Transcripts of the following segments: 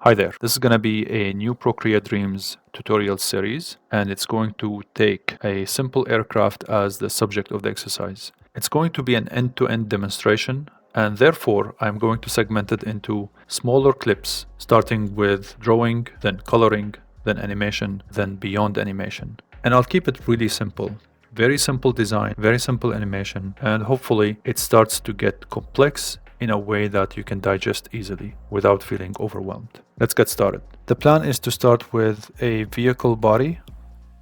Hi there, this is going to be a new Procreate Dreams tutorial series, and it's going to take a simple aircraft as the subject of the exercise. It's going to be an end-to-end demonstration, and therefore I'm going to segment it into smaller clips, starting with drawing, then coloring, then animation, then beyond animation. And I'll keep it really simple. Very simple design, very simple animation, and hopefully it starts to get complex in a way that you can digest easily without feeling overwhelmed. Let's get started. The plan is to start with a vehicle body.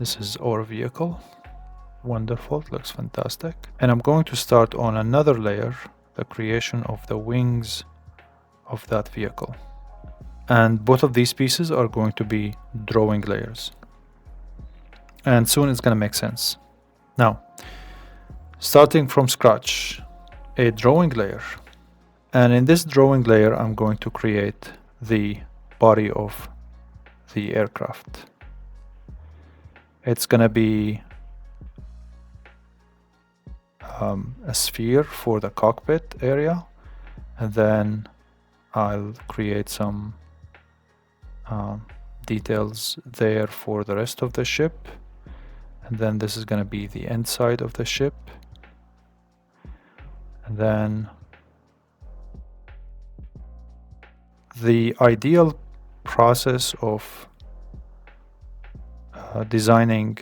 This is our vehicle. Wonderful, it looks fantastic. And I'm going to start on another layer, the creation of the wings of that vehicle. And both of these pieces are going to be drawing layers. And soon it's going to make sense. Now, starting from scratch, a drawing layer. And in this drawing layer, I'm going to create the body of the aircraft. It's going to be a sphere for the cockpit area, and then I'll create some details there for the rest of the ship, and then this is going to be the inside of the ship, and then the ideal process of designing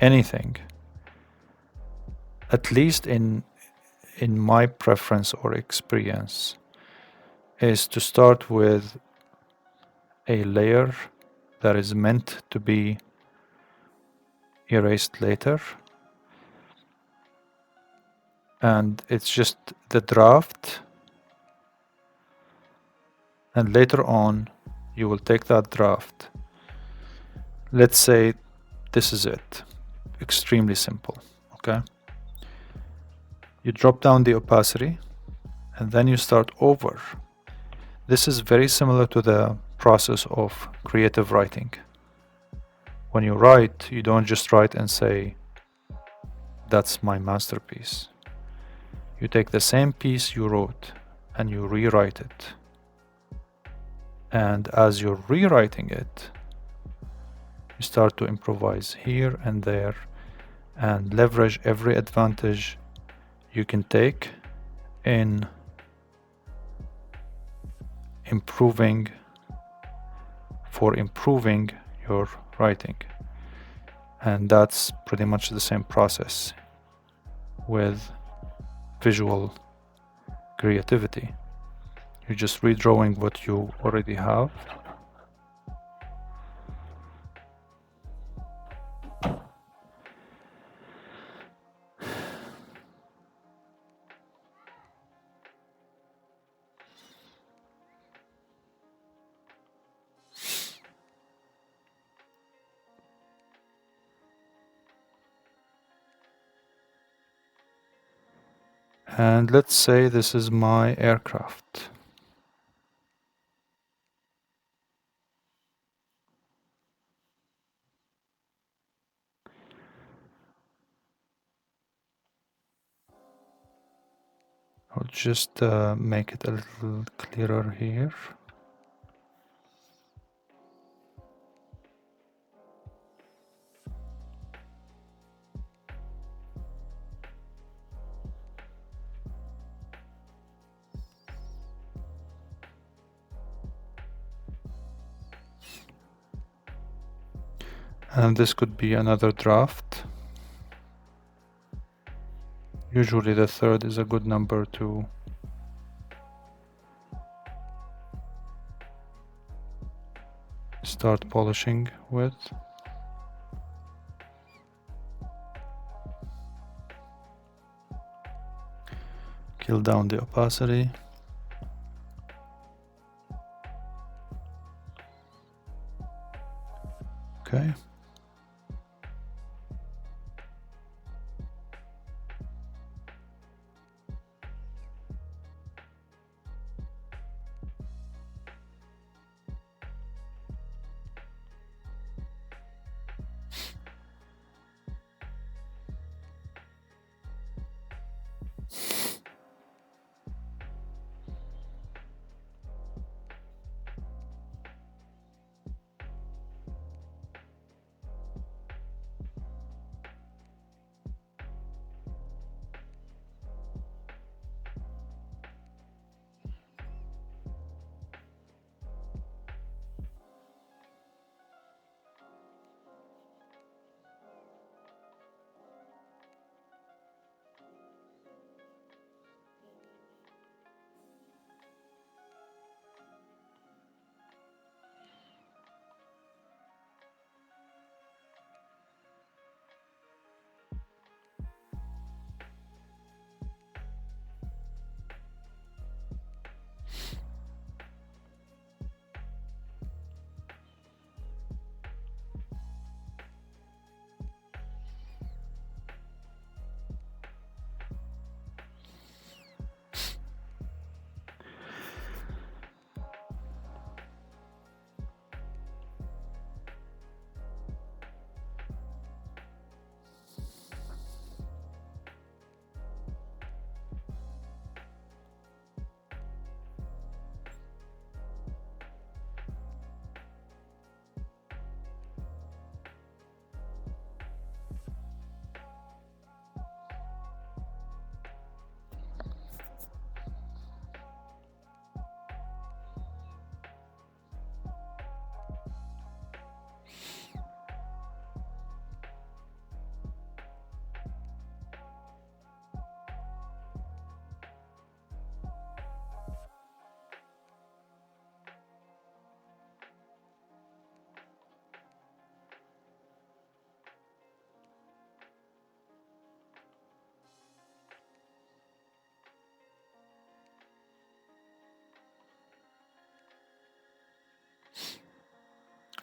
anything, at least in my preference or experience, is to start with a layer that is meant to be erased later, and it's just the draft, and later on you will take that draft. Let's say this is it, extremely simple. Okay, you drop down the opacity and then you start over. This is very similar to the process of creative writing. When you write, you don't just write and say, that's my masterpiece. You take the same piece you wrote and you rewrite it. And as you're rewriting it, you start to improvise here and there and leverage every advantage you can take in improving your writing. And that's pretty much the same process with visual creativity. You're just redrawing what you already have. And let's say this is my aircraft. I'll just make it a little clearer here. And this could be another draft. Usually the third is a good number to start polishing with. Kill down the opacity. Okay.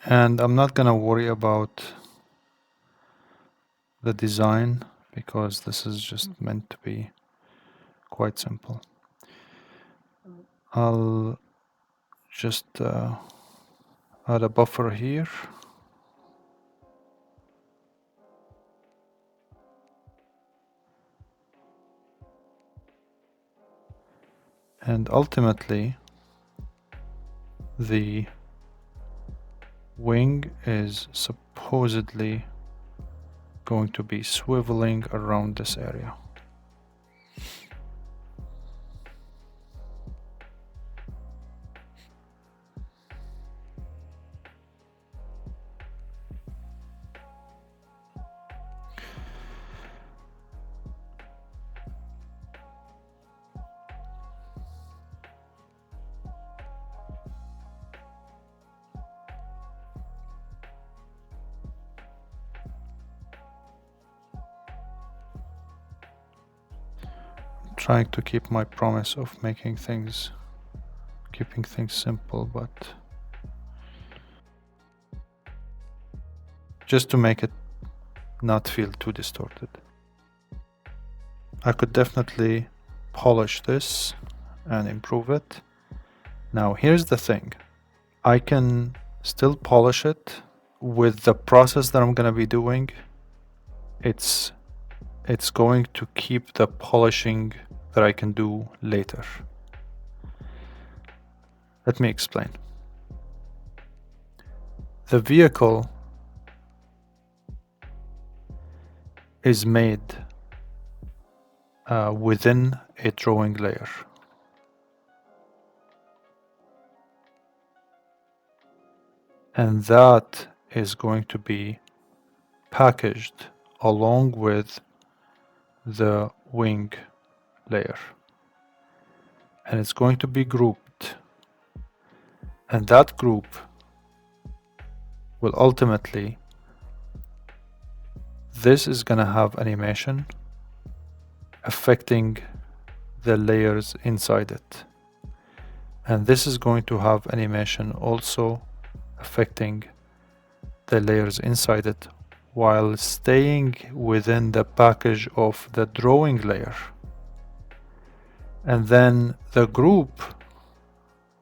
And I'm not gonna worry about the design because this is just meant to be quite simple. I'll just add a buffer here. And ultimately, the wing is supposedly going to be swiveling around this area. Trying to keep my promise of keeping things simple, but just to make it not feel too distorted. I could definitely polish this and improve it. Now here's the thing. I can still polish it with the process that I'm gonna be doing. It's going to keep the polishing that I can do later. Let me explain. The vehicle is made within a drawing layer. And that is going to be packaged along with the wing layer. And it's going to be grouped. And that group will ultimately, this is going to have animation affecting the layers inside it. And this is going to have animation also affecting the layers inside it while staying within the package of the drawing layer. And then the group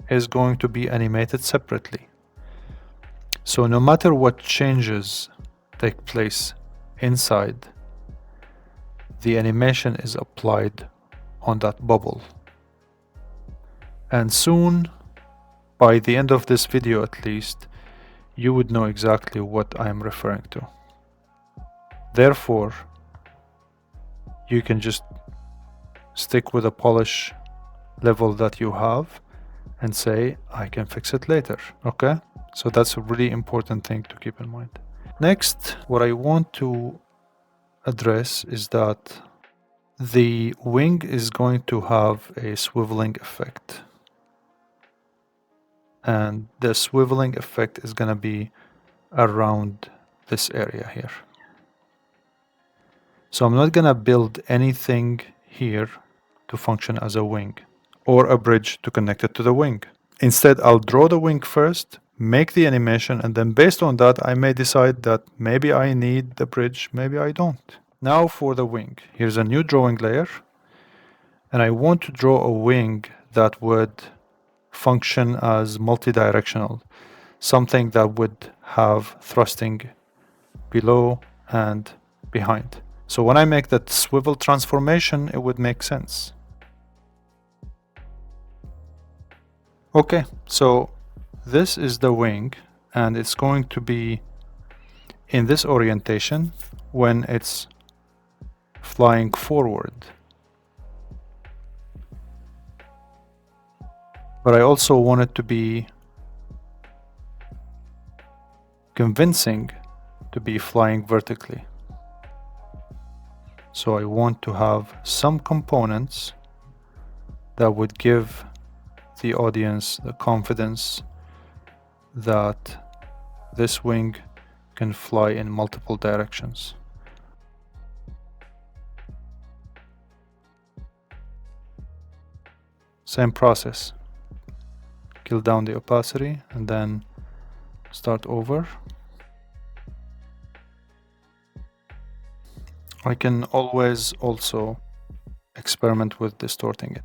is going to be animated separately. So no matter what changes take place inside, the animation is applied on that bubble. And soon, by the end of this video at least, you would know exactly what I'm referring to. Therefore, you can just stick with the polish level that you have and say, I can fix it later, okay? So that's a really important thing to keep in mind. Next, what I want to address is that the wing is going to have a swiveling effect. And the swiveling effect is going to be around this area here. So I'm not going to build anything here to function as a wing or a bridge to connect it to the wing. Instead, I'll draw the wing first, make the animation, and then based on that, I may decide that maybe I need the bridge, maybe I don't. Now for the wing. Here's a new drawing layer, and I want to draw a wing that would function as multi-directional, something that would have thrusting below and behind. So when I make that swivel transformation, it would make sense. Okay, so this is the wing, and it's going to be in this orientation when it's flying forward. But I also want it to be convincing to be flying vertically. So I want to have some components that would give the audience the confidence that this wing can fly in multiple directions. Same process. Kill down the opacity and then Start over. I can always also experiment with distorting it.